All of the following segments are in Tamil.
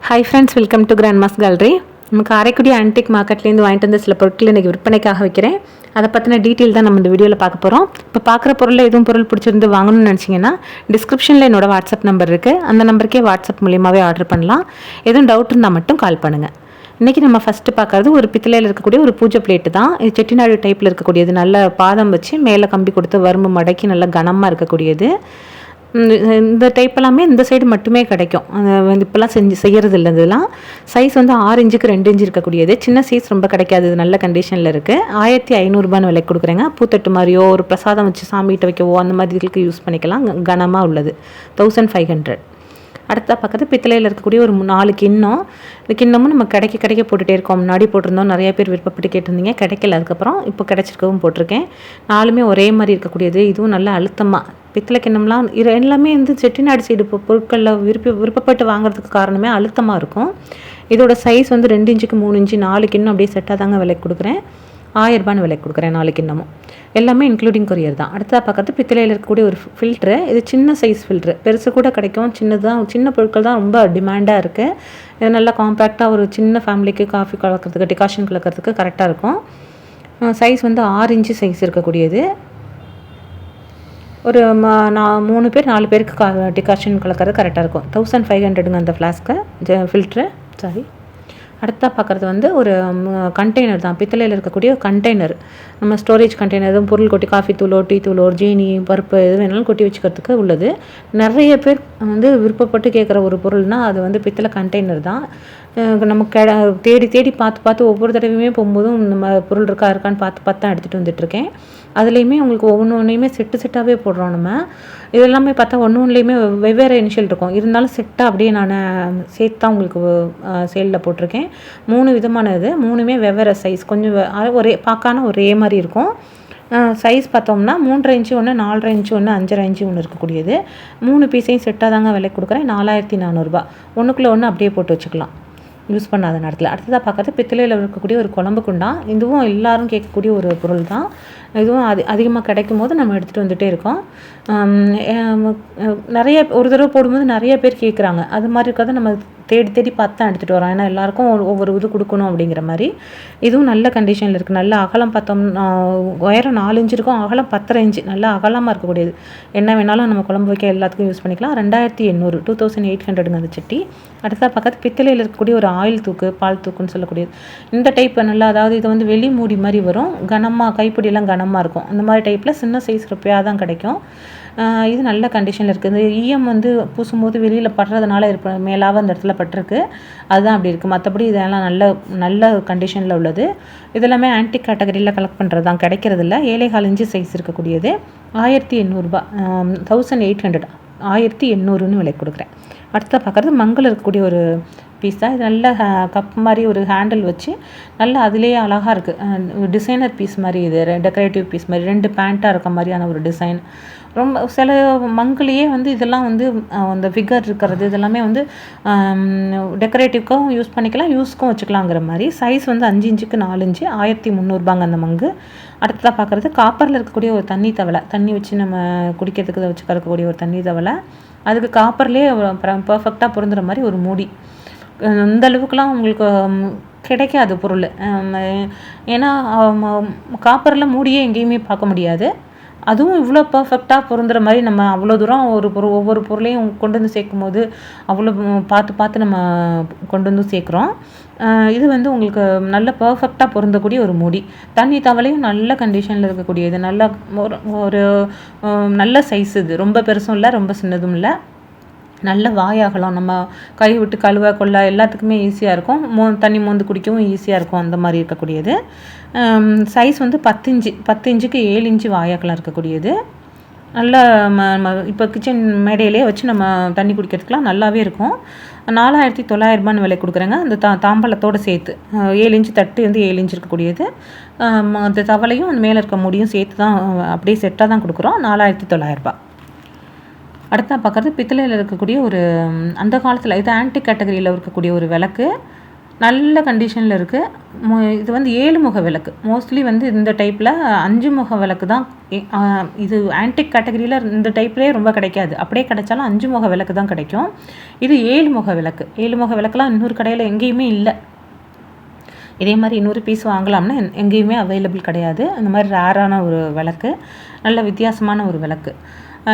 Hi friends, welcome to grandma's gallery. நம்ம காரைக்குடி ஆன்டிக் மார்க்கெட்லேருந்து வாங்கிட்டு வந்த சில பொருட்கள் இன்றைக்கி விற்பனைக்காக வைக்கிறேன். அதை பற்றின டீட்டெயில் தான் நம்ம இந்த வீடியோவில் பார்க்க போகிறோம். இப்போ பார்க்குற பொருளில் எதுவும் பொருள் பிடிச்சிருந்து வாங்கணும்னு நினச்சிங்கன்னா டிஸ்கிரிப்ஷனில் என்னோடய வாட்ஸ்அப் நம்பர் இருக்குது. அந்த நம்பருக்கே வாட்ஸ்அப் மூலியமாகவே ஆர்டர் பண்ணலாம். எதுவும் டவுட் இருந்தால் மட்டும் கால் பண்ணுங்கள். இன்றைக்கி நம்ம ஃபஸ்ட்டு பார்க்குறது ஒரு பித்தளையில் இருக்கக்கூடிய ஒரு பூஜை பிளேட்டு தான். இது செட்டிநாடு டைப்பில் இருக்கக்கூடியது. நல்ல பாதம் வச்சு மேலே கம்பி கொடுத்து வரும்பு மடக்கி நல்லா கனமாக இருக்கக்கூடியது. இந்த டைப் எல்லாமே இந்த சைடு மட்டுமே கிடைக்கும். வந்து இப்போலாம் செய்கிறது இல்லை. இதெல்லாம் சைஸ் வந்து 6 இன்ச்சுக்கு 2 இன்ச்சு இருக்கக்கூடியது. சின்ன சைஸ் ரொம்ப கிடைக்காது. இது நல்ல கண்டிஷனில் இருக்குது. 1500 விலைக்கு கொடுக்குறேங்க. பூத்தட்டு மாதிரியோ ஒரு பிரசாதம் வச்சு சாமிகிட்ட வைக்கவோ அந்த மாதிரி இதுக்கு யூஸ் பண்ணிக்கலாம். கனமாக உள்ளது 1500. அடுத்த பக்கத்து பித்தளையில் இருக்கக்கூடிய ஒரு 4 கிண்ணம். இந்த கிண்ணமும் நம்ம கிடைக்க போட்டுகிட்டே இருக்கோம். முன்னாடி போட்டிருந்தோம், நிறைய பேர் விருப்பப்பட்டு கேட்டிருந்தீங்க, கிடைக்கல. அதுக்கப்புறம் இப்போ கிடைச்சிருக்கவும் போட்டிருக்கேன். 4மே ஒரே மாதிரி இருக்கக்கூடியது. இதுவும் நல்ல அழுத்தமாக பித்தளை கிண்ணம்லாம் எல்லாமே வந்து செட்டிநாடு சைடு பொருட்களில் விருப்பப்பட்டு வாங்குறதுக்கு காரணமே அழுத்தமாக இருக்கும். இதோட சைஸ் வந்து 2 இன்ச்சுக்கு 3 இன்ச்சு 4 கிண்ணம் அப்படியே செட்டாக தாங்க விலைக்கு கொடுக்குறேன். 1000 விலைக்கு கொடுக்குறேன் 4 கிண்ணமும். எல்லாமே இன்க்ளூடிங் கொரியர் தான். அடுத்த பக்கத்து பித்தளையில் இருக்கக்கூடிய ஒரு ஃபில்ட்ரு. இது சின்ன சைஸ் ஃபில்ட்ரு, பெருசு கூட கிடைக்கும். சின்ன பொருட்கள் தான் ரொம்ப டிமாண்டாக இருக்குது. இது நல்லா காம்பேக்டாக ஒரு சின்ன ஃபேமிலிக்கு காஃபி கலக்கிறதுக்கு டிகாஷன் கலக்கிறதுக்கு கரெக்டாக இருக்கும். சைஸ் வந்து 6 இன்ச்சு சைஸ் இருக்கக்கூடியது. ஒரு 3 பேர் 4 பேருக்கு டிகாஷன் கலக்கிறது கரெக்டாக இருக்கும். 1500ங்க அந்த ஃப்ளாஸ்க்கு ஃபில்ட்ரு. சாரி. அடுத்த பார்க்குறது வந்து ஒரு கண்டெய்னர் தான். பித்தளையில் இருக்கக்கூடிய கண்டெய்னர். நம்ம ஸ்டோரேஜ் கண்டெய்னர், எதுவும் பொருள் கொட்டி காஃபி தூளோ டீ தூளோ ஜீனி பருப்பு எது வேணாலும் கொட்டி வச்சுக்கிறதுக்கு உள்ளது. நிறைய பேர் வந்து விருப்பப்பட்டு கேட்குற ஒரு பொருள்னால் அது வந்து பித்தளை கண்டெய்னர் தான். நம்ம தேடி பார்த்து ஒவ்வொரு தடவையுமே போகும்போதும் நம்ம பொருள் இருக்கான்னு பார்த்து தான் எடுத்துகிட்டு வந்துட்டுருக்கேன். அதுலேயுமே உங்களுக்கு ஒவ்வொன்றையுமே செட்டாகவே போடுறோம். நம்ம இதெல்லாமே பார்த்தா ஒன்றுலேயுமே வெவ்வேறு இனிஷியல் இருக்கும். இருந்தாலும் செட்டாக அப்படியே நான் சேர்த்து தான் உங்களுக்கு சேலில் போட்டிருக்கேன். 3 விதமான இது. 3மே வெவ்வேறு சைஸ். கொஞ்சம் பார்க்கான ஒரே மாதிரி இருக்கும். சைஸ் பார்த்தோம்னா 3.5 இன்ச்சு ஒன்று, 4.5 இன்ச்சு ஒன்று, 5.5 இன்ச்சு ஒன்று இருக்கக்கூடியது. 3 பீஸையும் செட்டாக தாங்க விலை கொடுக்குறேன். 4400 ஒன்றுக்குள்ளே ஒன்று அப்படியே போட்டு வச்சுக்கலாம் யூஸ் பண்ணாத நேரத்தில். அடுத்ததாக பார்க்குறது பித்தளையில் இருக்கக்கூடிய ஒரு குழம்பு குண்டா. இதுவும் எல்லாரும் கேட்கக்கூடிய ஒரு பொருள் தான். இதுவும் அதிகமாக கிடைக்கும் போது நம்ம எடுத்துகிட்டு வந்துகிட்டே இருக்கோம். நிறைய ஒரு தடவை போடும்போது நிறைய பேர் கேட்குறாங்க. அது மாதிரி இருக்கிறத நம்ம தேடி பார்த்து தான் எடுத்துகிட்டு வரோம். ஏன்னா எல்லாேருக்கும் ஒவ்வொரு இது கொடுக்கணும் அப்படிங்கிற மாதிரி. இதுவும் நல்ல கண்டிஷனில் இருக்குது. நல்ல அகலம் பார்த்தோம்னா உயரம் 4 இன்ச்சு இருக்கும், அகலம் 10.5 இன்ச்சு. நல்லா அகலமாக இருக்கக்கூடியது. என்ன வேணாலும் நம்ம குழம்பு வைக்க எல்லாத்துக்கும் யூஸ் பண்ணிக்கலாம். 2800 2800ங்க அந்த சட்டி. அடுத்த பக்கத்து பித்தளையில் இருக்கக்கூடிய ஒரு ஆயில் தூக்கு, பால் தூக்குன்னு சொல்லக்கூடியது. இந்த டைப் நல்லா, அதாவது இது வந்து வெளி மூடி மாதிரி வரும். கனமாக கைப்பிடியெல்லாம் கனமாக இருக்கும். அந்த மாதிரி டைப்பில் சின்ன சைஸ் ருப்பையாக தான் கிடைக்கும். இது நல்ல கண்டிஷனில் இருக்குது. இந்த ஈயம் வந்து பூசும்போது வெளியில் படுறதுனால மேலாக அந்த இடத்துல பட்டிருக்கு. அதுதான் அப்படி இருக்குது. மற்றபடி இதெல்லாம் நல்ல கண்டிஷனில் உள்ளது. இதெல்லாமே ஆன்டிக் கேட்டகரியில் கலெக்ட் பண்ணுறது தான். கிடைக்கிறதில்ல. 7.25 இன்ச்சு சைஸ் இருக்கக்கூடியது. 1800 1800 1800ன்னு விலை கொடுக்குறேன். அடுத்த பார்க்குறது மங்கள் இருக்கக்கூடிய ஒரு பீஸ் தான். இது நல்ல கப் மாதிரி ஒரு ஹேண்டில் வச்சு நல்லா அதிலேயே அழகாக இருக்குது. டிசைனர் பீஸ் மாதிரி. இது டெக்கரேட்டிவ் பீஸ் மாதிரி 2 பேண்ட்டாக இருக்க மாதிரியான ஒரு டிசைன். ரொம்ப சில மங்கிலேயே வந்து இதெல்லாம் வந்து அந்த ஃபிகர் இருக்கிறது இதெல்லாமே வந்து டெக்கரேட்டிவ்க்கும் யூஸ் பண்ணிக்கலாம், யூஸ்க்கும் வச்சுக்கலாங்கிற மாதிரி. சைஸ் வந்து 5 இன்ச்சுக்கு 4 இன்ச்சு. 1300 அந்த மங்கு. அடுத்ததாக பார்க்குறது காப்பரில் இருக்கக்கூடிய ஒரு தண்ணி தவளை. தண்ணி வச்சு நம்ம குடிக்கிறதுக்கு வச்சு கறக்கக்கூடிய ஒரு தண்ணி தவளை. அதுக்கு காப்பர்லேயே பர்ஃபெக்டாக பொருந்துகிற மாதிரி ஒரு மூடி. இந்த அளவுக்குலாம் உங்களுக்கு கிடைக்காது பொருள். ஏன்னா காப்பரில் மூடியே எங்கேயுமே பார்க்க முடியாது. அதுவும் இவ்வளோ பர்ஃபெக்டாக பொருந்துகிற மாதிரி நம்ம அவ்வளோ தூரம் ஒவ்வொரு பொருளையும் கொண்டு வந்து சேர்க்கும் போது அவ்வளோ பார்த்து நம்ம கொண்டு வந்து சேர்க்குறோம். இது வந்து உங்களுக்கு நல்ல பர்ஃபெக்டாக பொருந்தக்கூடிய ஒரு மூடி. தண்ணி தவளையும் நல்ல கண்டிஷனில் இருக்கக்கூடியது. ஒரு நல்ல சைஸ். இது ரொம்ப பெருசும் இல்லை, ரொம்ப சின்னதும் இல்லை. நல்ல வாயாகலாம். நம்ம கை விட்டு கழுவ கொள்ள எல்லாத்துக்குமே ஈஸியாக இருக்கும். தண்ணி மோந்து குடிக்கவும் ஈஸியாக இருக்கும். அந்த மாதிரி இருக்கக்கூடியது. சைஸ் வந்து 10 இன்ச்சுக்கு 7 இன்ச்சு வாயாகலாம் இருக்கக்கூடியது. நல்லா இப்போ கிச்சன் மேடையிலே வச்சு நம்ம தண்ணி குடிக்கிறதுக்கெலாம் நல்லாவே இருக்கும். 4900 விலை கொடுக்குறேங்க. அந்த தாம்பலத்தோடு சேர்த்து 7 இன்ச்சு தட்டு வந்து 7 இன்ச்சு இருக்கக்கூடியது. அந்த தவளையும் அந்த மேலே இருக்க முடியும் சேர்த்து தான் அப்படியே செட்டாக தான் கொடுக்குறோம். 4900. அடுத்த பார்க்குறது பித்தளையில் இருக்கக்கூடிய ஒரு அந்த காலத்தில் இது ஆன்டிக் கேட்டகரியில் இருக்கக்கூடிய ஒரு விளக்கு. நல்ல கண்டிஷனில் இருக்குது. இது வந்து 7 முக விளக்கு. மோஸ்ட்லி வந்து இந்த டைப்பில் 5 முக விளக்கு தான். இது ஆன்டிக் கேட்டகரியில் இந்த டைப்லேயே ரொம்ப கிடைக்காது. அப்படியே கிடைச்சாலும் 5 முக விளக்கு தான் கிடைக்கும். இது 7 முக விளக்கு. 7 முக விளக்குலாம் இன்னொரு கடையில் எங்கேயுமே இல்லை. இதே மாதிரி இன்னொரு பீஸ் வாங்கலாம்னா எங்கேயுமே அவைலபிள் கிடையாது. அந்த மாதிரி ரேரான ஒரு விளக்கு, நல்ல வித்தியாசமான ஒரு விளக்கு.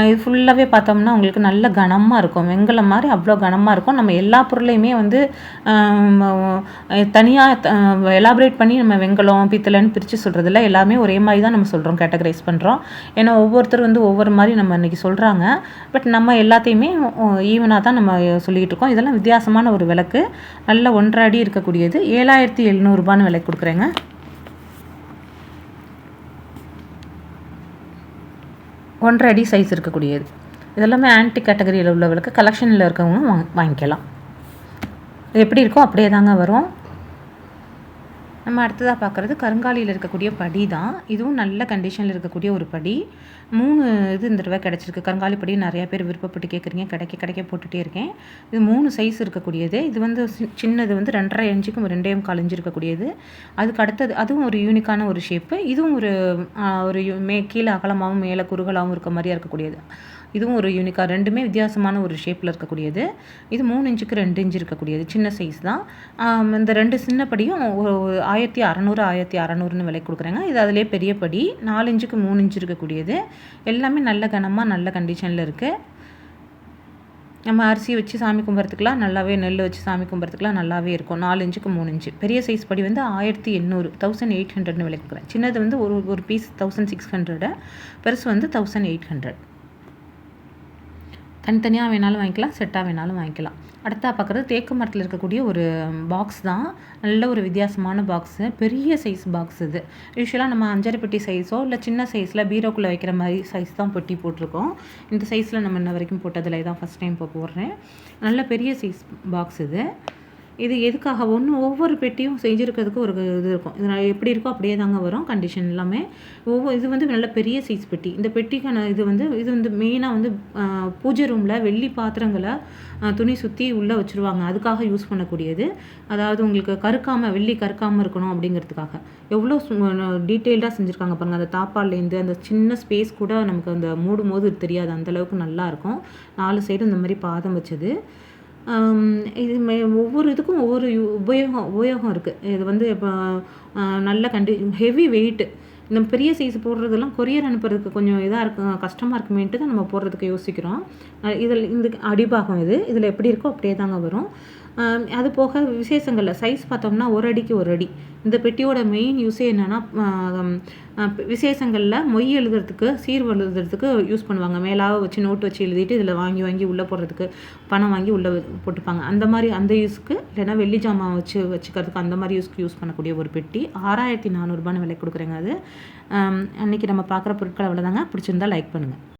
இது ஃபுல்லாகவே பார்த்தோம்னா உங்களுக்கு நல்ல கனமாக இருக்கும். வெண்கலம் மாதிரி அவ்வளோ கனமாக இருக்கும். நம்ம எல்லா பொருளையுமே வந்து தனியாக எலாபரேட் பண்ணி நம்ம வெண்கலம் பித்தளைன்னு பிரித்து சொல்கிறதில்ல. எல்லாமே ஒரே மாதிரி தான் நம்ம சொல்கிறோம், கேட்டகரைஸ் பண்ணுறோம். ஏன்னா ஒவ்வொருத்தர் வந்து ஒவ்வொரு மாதிரி நம்ம இன்றைக்கி சொல்கிறாங்க. பட் நம்ம எல்லாத்தையுமே ஈவனாக தான் நம்ம சொல்லிகிட்டு இருக்கோம். இதெல்லாம் வித்தியாசமான ஒரு விளக்கு. நல்ல 1.5 அடி இருக்கக்கூடியது. 7700 விலை கொடுக்குறேங்க. 1.5 அடி சைஸ் இருக்கக்கூடியது. இதெல்லாமே ஆன்டிக் கேட்டகரியில் உள்ள விளக்கு. கலெக்ஷனில் இருக்கவங்க வாங்கிக்கலாம். இது எப்படி இருக்கோ அப்படியே தாங்க வரும். நம்ம அடுத்ததாக பார்க்குறது கருங்காலியில் இருக்கக்கூடிய படி தான். இதுவும் நல்ல கண்டிஷனில் இருக்கக்கூடிய ஒரு படி. 3 இது இந்த தடவை கிடச்சிருக்கு. கருங்காலி படி நிறையா பேர் விருப்பப்பட்டு கேட்குறீங்க. கிடைக்க போட்டுகிட்டே இருக்கேன். இது 3 சைஸ் இருக்கக்கூடியது. இது வந்து சின்னது வந்து 2.5 இன்ச்சுக்கும் 2.25 இன்ச்சு இருக்கக்கூடியது. அதுக்கு அடுத்தது அதுவும் ஒரு யூனிக்கான ஒரு ஷேப்பு. இதுவும் ஒரு கீழே அகலமாகவும் மேலே குறுகலாகவும் இருக்க மாதிரியாக இருக்கக்கூடியது. இதுவும் ஒரு யூனிக்காக, ரெண்டுமே வித்தியாசமான ஒரு ஷேப்பில் இருக்கக்கூடியது. இது 3 இன்ச்சுக்கு 2 இன்ச்சு இருக்கக்கூடியது. சின்ன சைஸ் தான். இந்த 2 சின்னப்படியும் 1600 1600ன்னு விலை கொடுக்குறேங்க. இது அதிலே பெரிய படி 4 இன்ச்சுக்கு 3 இன்ச்சு இருக்கக்கூடியது. எல்லாமே நல்ல கனமாக நல்ல கண்டிஷனில் இருக்குது. நம்ம அரிசி வச்சு சாமி கும்பிட்றதுக்குலாம் நல்லாவே, நெல் வச்சு சாமி கும்பிட்றதுக்குலாம் நல்லாவே இருக்கும். 4 இன்ச்சுக்கு 3 இன்ச்சு. பெரிய சைஸ் படி வந்து 1800 1800ன்னு விலை கொடுக்குறேன். சின்னது வந்து ஒரு பீஸ் 1600, பெருசு வந்து 1800. தனித்தனியாக வேணாலும் வாங்கிக்கலாம், செட்டாக வேணாலும் வாங்கிக்கலாம். அடுத்தா பார்க்குறது தேக்கு மரத்தில் இருக்கக்கூடிய ஒரு பாக்ஸ் தான். நல்ல ஒரு வித்தியாசமான பாக்ஸு. பெரிய சைஸ் பாக்ஸ் இது. யூஸ்வலாக நம்ம 5 பெட்டி சைஸோ இல்லை சின்ன சைஸில் பீரோக்குள்ளே வைக்கிற மாதிரி சைஸ் தான் பெட்டி போட்டிருக்கோம். இந்த சைஸில் நம்ம இன்ன வரைக்கும் போட்டதில் தான் ஃபஸ்ட் டைம் இப்போ போடுறேன். நல்ல பெரிய சைஸ் பாக்ஸ் இது. இது எதுக்காக ஒவ்வொரு பெட்டியும் செஞ்சுருக்கிறதுக்கு ஒரு இது இருக்கும். இது எப்படி இருக்கோ அப்படியே தாங்க வரும் கண்டிஷன் எல்லாமே. இது வந்து நல்ல பெரிய சைஸ் பெட்டி. இந்த பெட்டிக்கான இது வந்து மெயினாக வந்து பூஜை ரூமில் வெள்ளி பாத்திரங்களை துணி சுற்றி உள்ளே வச்சுருவாங்க. அதுக்காக யூஸ் பண்ணக்கூடியது. அதாவது உங்களுக்கு வெள்ளி கருக்காமல் இருக்கணும் அப்படிங்கிறதுக்காக எவ்வளோ டீட்டெயில்டாக செஞ்சுருக்காங்க பாருங்கள். அந்த தாப்பால்லேருந்து அந்த சின்ன ஸ்பேஸ் கூட நமக்கு அந்த மூடும் போது தெரியாது. அந்தளவுக்கு நல்லாயிருக்கும். 4 சைடும் இந்த மாதிரி பாதம் வச்சது. இது ஒவ்வொரு இதுக்கும் ஒவ்வொரு உபயோகம் இருக்குது. இது வந்து இப்போ நல்ல ஹெவி வெயிட்டு. இந்த பெரிய சைஸ் போடுறதெல்லாம் கொரியர் அனுப்புறதுக்கு கொஞ்சம் இதாக இருக்கும், கஷ்டமாக இருக்குமேன்ட்டு தான் நம்ம போடுறதுக்கு யோசிக்கிறோம். இதில் இந்த அடிபாகம் இதில் எப்படி இருக்கோ அப்படியே தாங்க வரும். அது போக விசேஷங்களில் சைஸ் பார்த்தோம்னா 1 அடிக்கு 1 அடி. இந்த பெட்டியோட மெயின் யூஸே என்னென்னா விசேஷங்களில் மொய் எழுதுறதுக்கு, சீர் எழுதுறதுக்கு யூஸ் பண்ணுவாங்க. மேலாக வச்சு நோட்டு வச்சு எழுதிட்டு இதில் வாங்கி உள்ளே போடுறதுக்கு பணம் வாங்கி உள்ளே போட்டுப்பாங்க. அந்த யூஸ்க்கு, இல்லைனா வெள்ளி ஜாமான் வச்சுக்கிறதுக்கு அந்த மாதிரி யூஸ் பண்ணக்கூடிய ஒரு பெட்டி. 6400 விலை கொடுக்குறேங்க. அது அன்றைக்கி நம்ம பார்க்குற பொருட்கள் அவ்வளோதாங்க. பிடிச்சிருந்தா லைக் பண்ணுங்கள்.